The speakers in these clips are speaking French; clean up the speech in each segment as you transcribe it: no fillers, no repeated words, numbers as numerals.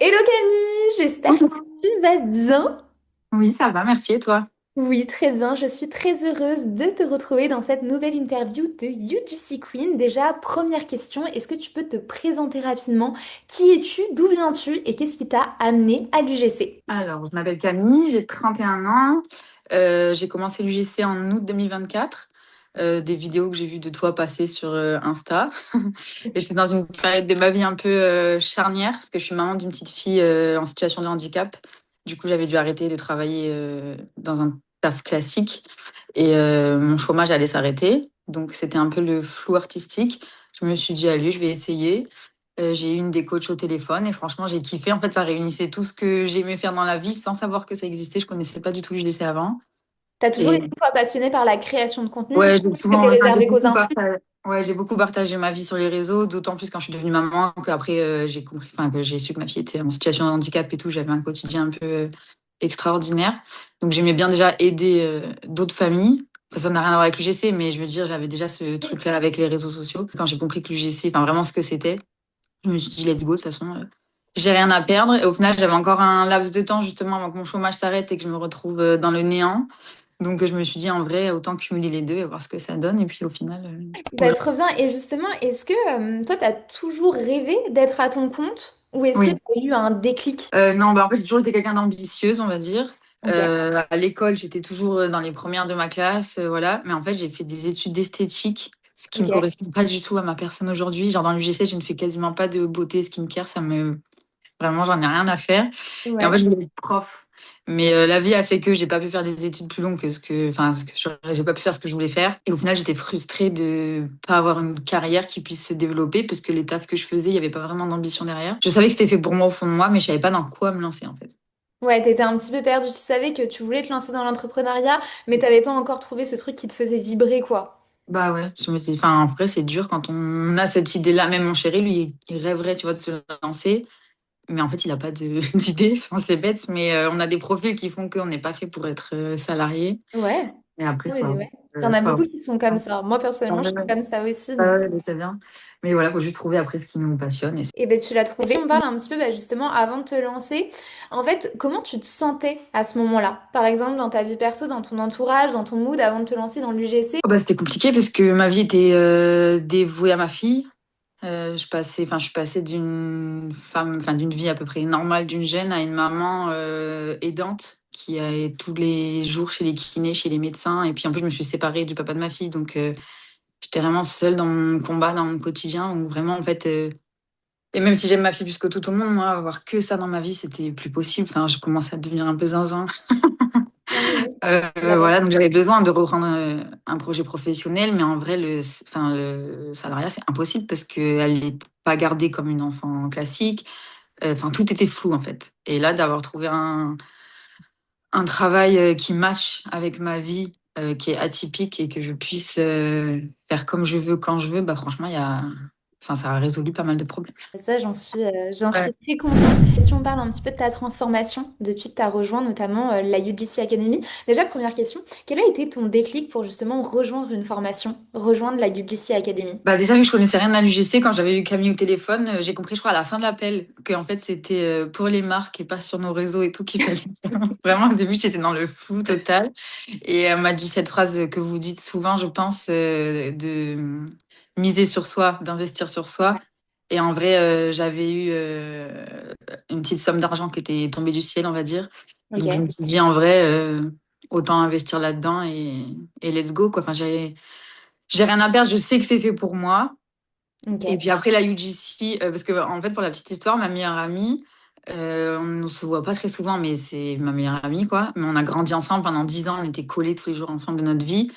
Hello Camille, j'espère que tu vas bien. Oui, ça va, merci. Et toi? Oui, très bien. Je suis très heureuse de te retrouver dans cette nouvelle interview de UGC Queen. Déjà, première question, est-ce que tu peux te présenter rapidement? Qui es-tu? D'où viens-tu? Et qu'est-ce qui t'a amené à l'UGC? Alors, je m'appelle Camille, j'ai 31 ans. J'ai commencé l'UGC en août 2024. Des vidéos que j'ai vues de toi passer sur Insta. Et j'étais dans une période de ma vie un peu charnière parce que je suis maman d'une petite fille en situation de handicap. Du coup, j'avais dû arrêter de travailler dans un taf classique et mon chômage allait s'arrêter. Donc, c'était un peu le flou artistique. Je me suis dit, allez, je vais essayer. J'ai eu une des coachs au téléphone et franchement, j'ai kiffé. En fait, ça réunissait tout ce que j'aimais faire dans la vie sans savoir que ça existait. Je connaissais pas du tout le JDC avant. T'as toujours Et été toi passionnée par la création de contenu, du ouais, coup, c'était j'ai réservé qu'aux beaucoup influx. partagé. Ouais, j'ai beaucoup partagé ma vie sur les réseaux, d'autant plus quand je suis devenue maman, qu'après j'ai compris, enfin que j'ai su que ma fille était en situation de handicap et tout. J'avais un quotidien un peu extraordinaire. Donc j'aimais bien déjà aider d'autres familles. Ça n'a rien à voir avec l'UGC, mais je veux dire, j'avais déjà ce truc-là avec les réseaux sociaux. Quand j'ai compris que l'UGC, enfin vraiment ce que c'était, je me suis dit, let's go, de toute façon, j'ai rien à perdre. Et au final, j'avais encore un laps de temps, justement, avant que mon chômage s'arrête et que je me retrouve dans le néant. Donc, je me suis dit, en vrai, autant cumuler les deux et voir ce que ça donne. Et puis, au final, Bah, voilà. trop bien. Et justement, est-ce que toi, t'as toujours rêvé d'être à ton compte ou est-ce que Oui. t'as eu un déclic? Non, bah, en fait, j'ai toujours été quelqu'un d'ambitieuse, on va dire. Ok. À l'école, j'étais toujours dans les premières de ma classe, voilà. Mais en fait, j'ai fait des études d'esthétique, ce qui ne Ok. correspond pas du tout à ma personne aujourd'hui. Genre, dans l'UGC, je ne fais quasiment pas de beauté, skincare. Vraiment, j'en ai rien à faire. Et en fait, Ouais. je voulais être prof. Mais la vie a fait que j'ai pas pu faire des études plus longues que enfin, j'ai pas pu faire ce que je voulais faire. Et au final, j'étais frustrée de pas avoir une carrière qui puisse se développer parce que les tafs que je faisais, il y avait pas vraiment d'ambition derrière. Je savais que c'était fait pour moi au fond de moi, mais je savais pas dans quoi me lancer en fait. Ouais, t'étais un petit peu perdue. Tu savais que tu voulais te lancer dans l'entrepreneuriat, mais t'avais pas encore trouvé ce truc qui te faisait vibrer, quoi. Bah ouais, je me suis dit, enfin, en vrai, c'est dur quand on a cette idée-là. Même mon chéri, lui, il rêverait, tu vois, de se lancer. Mais en fait, il n'a pas d'idée. Enfin, c'est bête, mais on a des profils qui font qu'on n'est pas fait pour être salarié. Ouais. Et après, Ouais, ouais. Il y en a faut beaucoup avoir- qui sont comme ça. Moi, personnellement, je suis comme ça aussi. Donc. Ouais, je sais bien. Mais voilà, faut juste trouver après ce qui nous passionne. Et ben tu l'as trouvé. Si on parle un petit peu, bah, justement, avant de te lancer, en fait, comment tu te sentais à ce moment-là? Par exemple, dans ta vie perso, dans ton entourage, dans ton mood, avant de te lancer dans l'UGC? Oh, bah, c'était compliqué parce que ma vie était dévouée à ma fille. Je suis passée d'une femme, enfin d'une vie à peu près normale d'une jeune à une maman aidante qui est tous les jours chez les kinés, chez les médecins. Et puis en plus, je me suis séparée du papa de ma fille, donc j'étais vraiment seule dans mon combat, dans mon quotidien. Donc vraiment, en fait, et même si j'aime ma fille plus que tout au monde, moi, avoir que ça dans ma vie, c'était plus possible. Enfin, je commençais à devenir un peu zinzin. Non, mais oui. La Voilà, ref. donc j'avais besoin de reprendre un projet professionnel, mais en vrai, enfin, le salariat, c'est impossible parce qu'elle n'est pas gardée comme une enfant classique. Enfin, tout était flou, en fait. Et là, d'avoir trouvé un travail qui match avec ma vie, qui est atypique et que je puisse faire comme je veux, quand je veux, bah, franchement, enfin, ça a résolu pas mal de problèmes. Ça, j'en Ouais. suis très contente. Et si on parle un petit peu de ta transformation depuis que tu as rejoint notamment la UGC Academy, déjà, première question, quel a été ton déclic pour justement rejoindre une formation, rejoindre la UGC Academy? Bah déjà, vu que je connaissais rien de l'UGC, quand j'avais eu Camille au téléphone, j'ai compris, je crois, à la fin de l'appel, que en fait, c'était pour les marques et pas sur nos réseaux et tout qu'il fallait. Vraiment, au début, j'étais dans le flou total. Et elle m'a dit cette phrase que vous dites souvent, je pense, de miser sur soi, d'investir sur soi. Et en vrai, j'avais eu une petite somme d'argent qui était tombée du ciel, on va dire. Donc, je Ok. me suis dit, en vrai, autant investir là-dedans et let's go, quoi. Enfin, j'ai rien à perdre, je sais que c'est fait pour moi. Et Ok. puis après la UGC, parce que en fait pour la petite histoire, ma meilleure amie, on ne se voit pas très souvent, mais c'est ma meilleure amie quoi. Mais on a grandi ensemble pendant 10 ans, on était collés tous les jours ensemble de notre vie.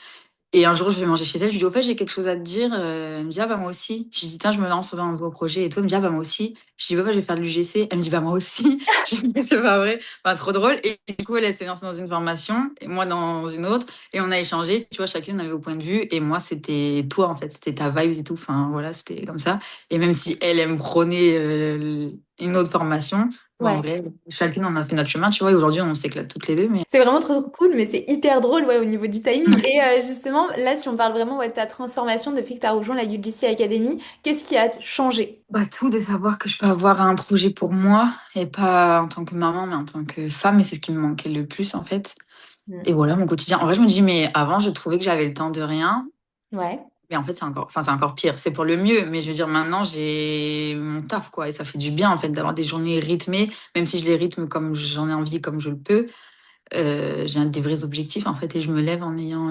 Et un jour je vais manger chez elle, je lui dis au fait j'ai quelque chose à te dire. Elle me dit ah bah moi aussi. Je lui dis tiens je me lance dans un nouveau projet et toi elle me dit ah bah moi aussi. Je dis bah je vais faire de l'UGC. Elle me dit bah moi aussi. Je dis mais c'est pas vrai. Enfin, trop drôle. Et du coup elle s'est lancée dans une formation et moi dans une autre. Et on a échangé, tu vois, chacune on avait au point de vue. Et moi, c'était toi, en fait, c'était ta vibes et tout. Enfin, voilà, c'était comme ça. Et même si elle, elle me prônait une autre formation. Où en Ouais. vrai, chacune on a fait notre chemin, tu vois, et aujourd'hui on s'éclate toutes les deux. Mais C'est vraiment trop cool, mais c'est hyper drôle ouais, au niveau du timing. Et justement, là, si on parle vraiment ouais, de ta transformation depuis que tu as rejoint la UGC Academy, qu'est-ce qui a changé? bah, tout de savoir que je peux avoir un projet pour moi, et pas en tant que maman, mais en tant que femme, et c'est ce qui me manquait le plus en fait. Mm. Et voilà, mon quotidien. En vrai, je me dis, mais avant, je trouvais que j'avais le temps de rien. Ouais. Mais en fait, c'est encore pire. C'est pour le mieux. Mais je veux dire, maintenant, j'ai mon taf, quoi. Et ça fait du bien, en fait, d'avoir des journées rythmées, même si je les rythme comme j'en ai envie, comme je le peux. Des vrais objectifs, en fait, et je me lève en ayant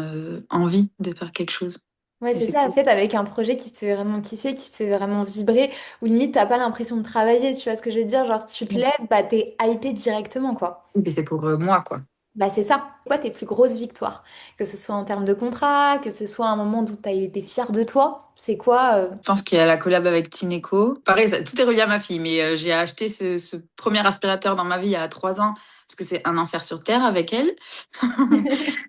envie de faire quelque chose. Ouais, Et c'est c'est ça, en cool. fait, avec un projet qui te fait vraiment kiffer, qui te fait vraiment vibrer, où limite, t'as pas l'impression de travailler, tu vois ce que je veux dire? Genre, si tu te lèves, bah, t'es hypé directement, quoi. Et c'est pour moi, quoi. Bah, c'est ça. C'est quoi tes plus grosses victoires? Que ce soit en termes de contrat, que ce soit un moment où t'as été fier de toi, c'est quoi? Je pense qu'il y a la collab avec Tineco. Pareil, tout est relié à ma fille, mais j'ai acheté ce premier aspirateur dans ma vie il y a 3 ans, parce que c'est un enfer sur Terre avec elle.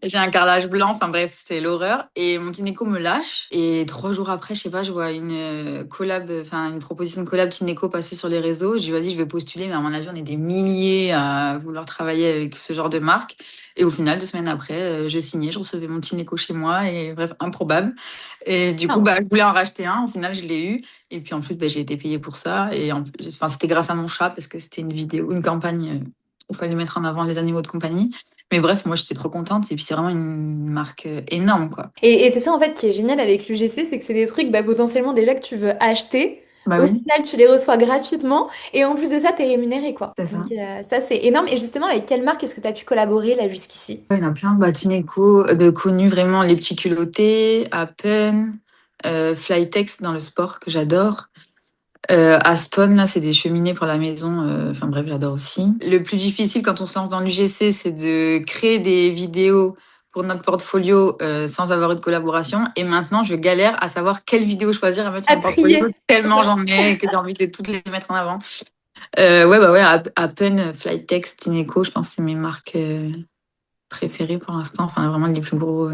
J'ai un carrelage blanc, enfin bref, c'est l'horreur. Et mon Tineco me lâche. Et 3 jours après, je sais pas, je vois une collab, enfin une proposition de collab Tineco passer sur les réseaux. J'ai dit, vas-y, je vais postuler, mais à mon avis, on est des milliers à vouloir travailler avec ce genre de marque. Et au final, 2 semaines après, je signais, je recevais mon Tineco chez moi, et bref, improbable. Et du coup, Ah. bah, je voulais en racheter un. Au final, je l'ai eu. Et puis en plus, bah, j'ai été payée pour ça. Enfin, c'était grâce à mon chat, parce que c'était une vidéo, une campagne où il fallait mettre en avant les animaux de compagnie. Mais bref, moi j'étais trop contente et puis c'est vraiment une marque énorme quoi. Et c'est ça en fait qui est génial avec l'UGC, c'est que c'est des trucs bah, potentiellement déjà que tu veux acheter. Bah Au oui, final, tu les reçois gratuitement et en plus de ça, tu es rémunéré quoi. c'est Donc ça. ça, c'est énorme. Et justement, avec quelle marque est-ce que tu as pu collaborer là jusqu'ici? Ouais, il y en a plein. Bah, Tineco, de connus vraiment les petits culottés, Appen, Flytex dans le sport que j'adore. Aston, là, c'est des cheminées pour la maison. Enfin bref, j'adore aussi. Le plus difficile quand on se lance dans l'UGC, c'est de créer des vidéos pour notre portfolio sans avoir eu de collaboration. Et maintenant, je galère à savoir quelle vidéo choisir à mettre sur À mon portfolio, trier. tellement j'en ai et que j'ai envie de toutes les mettre en avant. Ouais, bah ouais, Appen, Flytex, Tineco, je pense que c'est mes marques préférées pour l'instant. Enfin, vraiment les plus gros.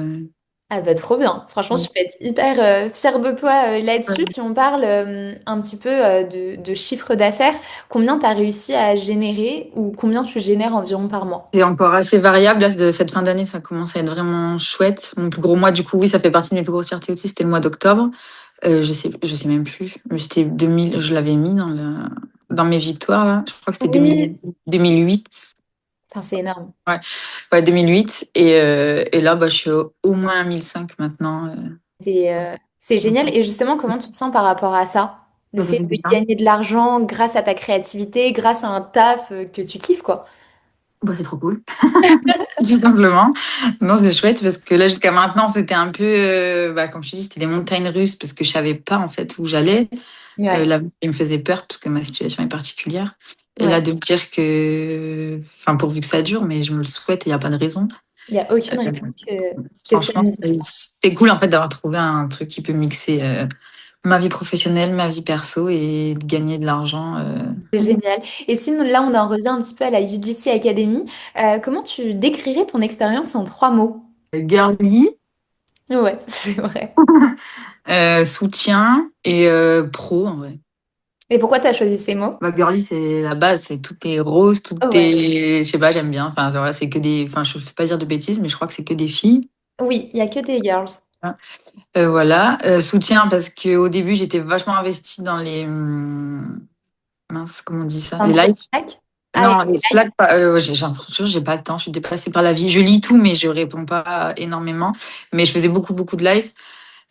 Ah bah trop bien. Franchement, je Ouais. peux être hyper fière de toi là-dessus. Si on parle un petit peu de chiffre d'affaires, combien tu as réussi à générer ou combien tu génères environ par mois? C'est encore assez variable. Là, de cette fin d'année, ça commence à être vraiment chouette. Mon plus gros mois, du coup, oui, ça fait partie de mes plus grosses fiertés aussi, c'était le mois d'octobre. Je sais même plus. Mais c'était 2000, je l'avais mis dans mes victoires, là. Je crois que c'était Oui. 2008. Putain, c'est énorme. Ouais, ouais 2008. Et là, bah, je suis au moins à 1005 maintenant. C'est génial. Et justement, comment tu te sens par rapport à ça? Le Ça fait fait du de bien. gagner de l'argent grâce à ta créativité, grâce à un taf que tu kiffes, quoi. Bah, c'est trop cool. Tout simplement. Non, c'est chouette parce que là, jusqu'à maintenant, c'était un peu, bah, comme je te dis, c'était les montagnes russes parce que je savais pas en fait où j'allais. Ouais, Là, il me faisait peur parce que ma situation est particulière. Et là, ouais. de me dire que, enfin, pourvu que ça dure, mais je me le souhaite et il n'y a pas de raison. Il n'y a aucune Euh, raison que ça Franchement, ne dure pas. c'est cool en fait d'avoir trouvé un truc qui peut mixer ma vie professionnelle, ma vie perso et de gagner de l'argent. C'est génial. Et sinon, là, on en revient un petit peu à la UGC Academy. Comment tu décrirais ton expérience en 3 mots? Girly, Ouais, c'est vrai. soutien et pro en vrai. Et pourquoi tu as choisi ces mots? Bah, girly, c'est la base, c'est tout est rose, tout Ouais. est, je sais pas, j'aime bien. Enfin, voilà, c'est que des, enfin, je ne fais pas dire de bêtises, mais je crois que c'est que des filles. Oui, il n'y a que des girls. Voilà, soutien parce qu'au début j'étais vachement investie dans les mince, comment on dit ça? Un Les groupe lives? Slack? Ah, Non, les Slack, j'ai l'impression que j'ai pas le temps, je suis dépassée par la vie. Je lis tout, mais je réponds pas énormément. Mais je faisais beaucoup de lives.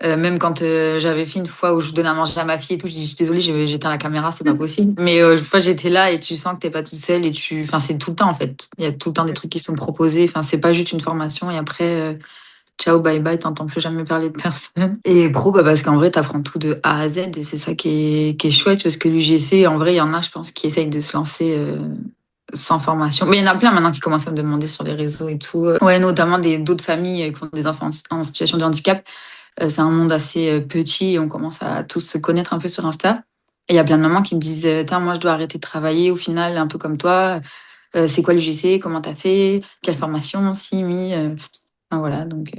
Même quand j'avais fait une fois où je donnais à manger à ma fille et tout, je dis, je suis désolée, j'éteins la caméra, c'est pas possible. Mais une fois j'étais là et tu sens que t'es pas toute seule et enfin, c'est tout le temps en fait. Il y a tout le temps des trucs qui sont proposés. Enfin, c'est pas juste une formation et après, ciao, bye bye, t'entends plus jamais parler de personne. Et pro, bah, parce qu'en vrai, t'apprends tout de A à Z et c'est ça qui est chouette parce que l'UGC, en vrai, il y en a, je pense, qui essayent de se lancer sans formation. Mais il y en a plein maintenant qui commencent à me demander sur les réseaux et tout. Ouais, notamment d'autres familles qui ont des enfants en situation de handicap. C'est un monde assez petit et on commence à tous se connaître un peu sur Insta. Et il y a plein de mamans qui me disent, tiens, moi, je dois arrêter de travailler au final, un peu comme toi. C'est quoi l'UGC? Comment t'as fait? Quelle formation? Si, mi. Enfin, voilà, donc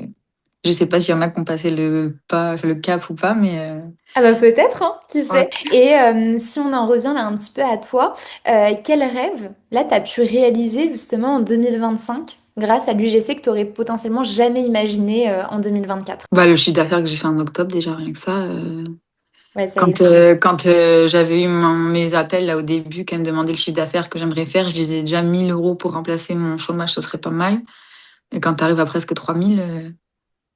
je sais pas s'il y en a qui ont passé le pas, le cap ou pas, mais Ah bah peut-être, hein, qui Ouais. sait. Et si on en revient là un petit peu à toi, quel rêve, là, t'as pu réaliser justement en 2025 grâce à l'UGC que t'aurais potentiellement jamais imaginé en 2024? Bah, le chiffre d'affaires que j'ai fait en octobre, déjà, rien que ça. Ouais, ça y est. Quand j'avais eu mes appels là au début, qu'elle me demandait le chiffre d'affaires que j'aimerais faire, je disais déjà 1 000 € pour remplacer mon chômage, ce serait pas mal. Et quand tu arrives à presque 3 000,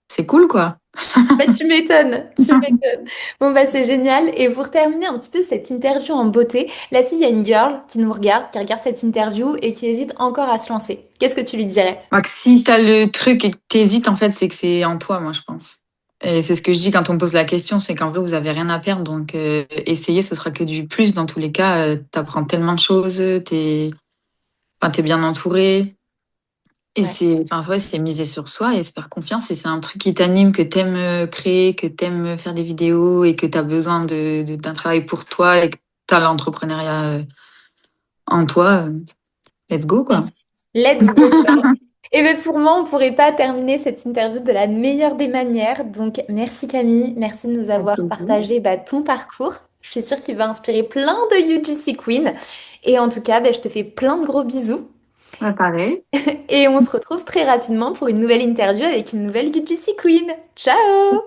c'est cool, quoi. Bah, tu m'étonnes, tu m'étonnes. Bon, bah, c'est génial. Et pour terminer un petit peu cette interview en beauté, là, s'il y a une girl qui nous regarde, qui regarde cette interview et qui hésite encore à se lancer, qu'est-ce que tu lui dirais? Bah, que si t'as le truc et que t'hésites, en fait, c'est que c'est en toi, moi, je pense. Et c'est ce que je dis quand on me pose la question, c'est qu'en vrai, vous avez rien à perdre. Donc, essayer, ce sera que du plus. Dans tous les cas, t'apprends tellement de choses, t'es bien entouré. Et Ouais. c'est miser sur soi et se faire confiance. Et c'est un truc qui t'anime, que t'aimes créer, que t'aimes faire des vidéos et que t'as besoin d'un travail pour toi et que t'as l'entrepreneuriat en toi. Let's go, quoi. Yes. Let's go. Et bien pour moi, on ne pourrait pas terminer cette interview de la meilleure des manières. Donc merci Camille, merci de nous Avec avoir plaisir. partagé ton parcours. Je suis sûre qu'il va inspirer plein de UGC Queen. Et en tout cas, je te fais plein de gros bisous. Ouais, pareil. Et on se retrouve très rapidement pour une nouvelle interview avec une nouvelle UGC Queen. Ciao!